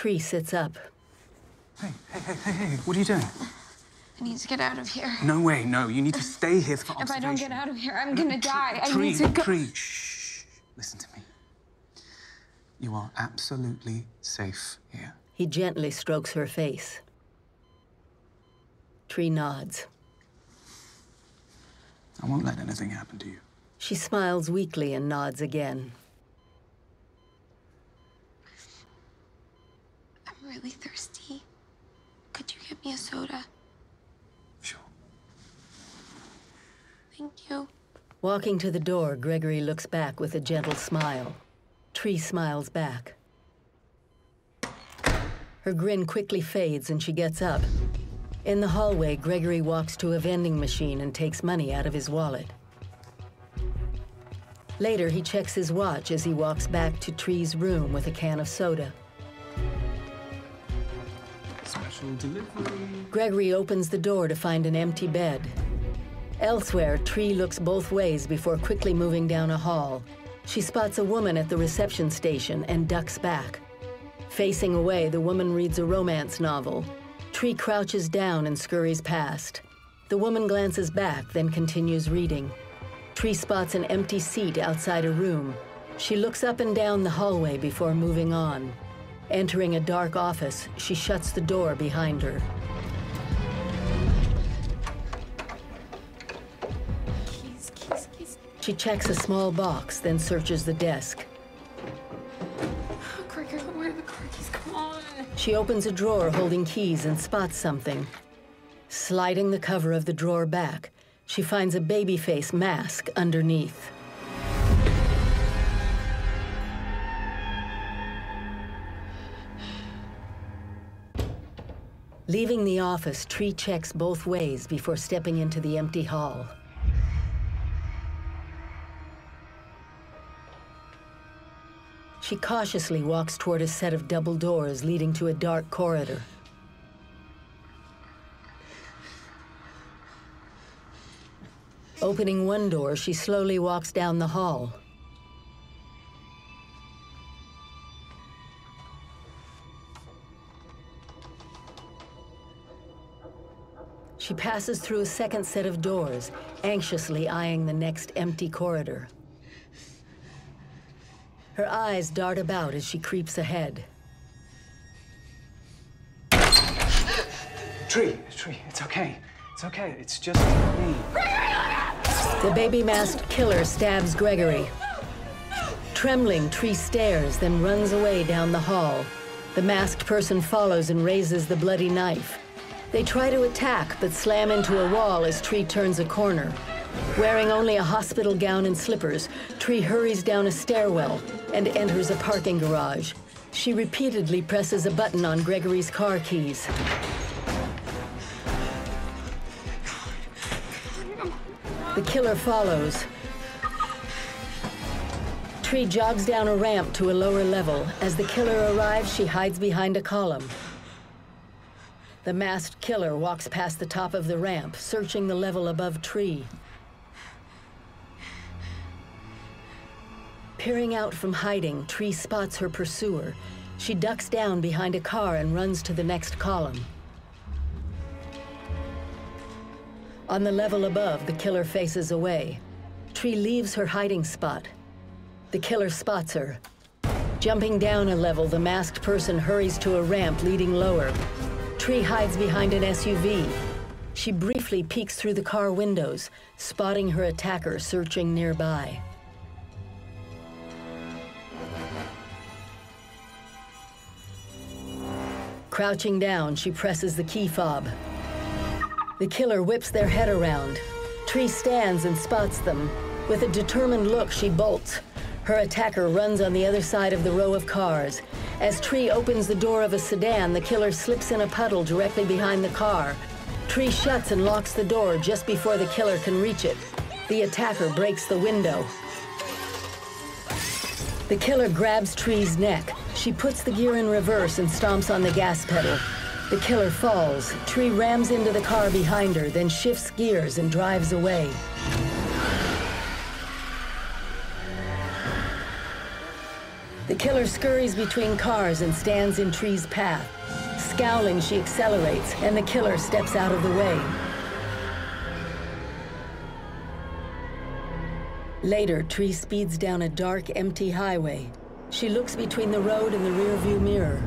Tree sits up. Hey, what are you doing? I need to get out of here. No way, no. You need to stay here for observation. If I don't get out of here, I'm gonna die. I Tree, need to go. Tree, shh. Listen to me. You are absolutely safe here. He gently strokes her face. Tree nods. I won't let anything happen to you. She smiles weakly and nods again. I'm really thirsty. Could you get me a soda? Sure. Thank you. Walking to the door, Gregory looks back with a gentle smile. Tree smiles back. Her grin quickly fades and she gets up. In the hallway, Gregory walks to a vending machine and takes money out of his wallet. Later, he checks his watch as he walks back to Tree's room with a can of soda. Special delivery. Gregory opens the door to find an empty bed. Elsewhere, Tree looks both ways before quickly moving down a hall. She spots a woman at the reception station and ducks back. Facing away, the woman reads a romance novel. Tree crouches down and scurries past. The woman glances back, then continues reading. Tree spots an empty seat outside a room. She looks up and down the hallway before moving on. Entering a dark office, she shuts the door behind her. Keys. She checks a small box, then searches the desk. Gregory, where are the car keys? Come on. She opens a drawer holding keys and spots something. Sliding the cover of the drawer back, she finds a baby face mask underneath. Leaving the office, Tree checks both ways before stepping into the empty hall. She cautiously walks toward a set of double doors leading to a dark corridor. Opening one door, she slowly walks down the hall. She passes through a second set of doors, anxiously eyeing the next empty corridor. Her eyes dart about as she creeps ahead. Tree, it's okay. It's okay. It's just me. The baby-masked killer stabs Gregory. Trembling, Tree stares, then runs away down the hall. The masked person follows and raises the bloody knife. They try to attack, but slam into a wall as Tree turns a corner. Wearing only a hospital gown and slippers, Tree hurries down a stairwell and enters a parking garage. She repeatedly presses a button on Gregory's car keys. The killer follows. Tree jogs down a ramp to a lower level. As the killer arrives, she hides behind a column. The masked killer walks past the top of the ramp, searching the level above Tree. Peering out from hiding, Tree spots her pursuer. She ducks down behind a car and runs to the next column. On the level above, the killer faces away. Tree leaves her hiding spot. The killer spots her. Jumping down a level, the masked person hurries to a ramp leading lower. Tree hides behind an SUV. She briefly peeks through the car windows, spotting her attacker searching nearby. Crouching down, she presses the key fob. The killer whips their head around. Tree stands and spots them. With a determined look, she bolts. Her attacker runs on the other side of the row of cars. As Tree opens the door of a sedan, the killer slips in a puddle directly behind the car. Tree shuts and locks the door just before the killer can reach it. The attacker breaks the window. The killer grabs Tree's neck. She puts the gear in reverse and stomps on the gas pedal. The killer falls. Tree rams into the car behind her, then shifts gears and drives away. The killer scurries between cars and stands in Tree's path. Scowling, she accelerates, and the killer steps out of the way. Later, Tree speeds down a dark, empty highway. She looks between the road and the rearview mirror.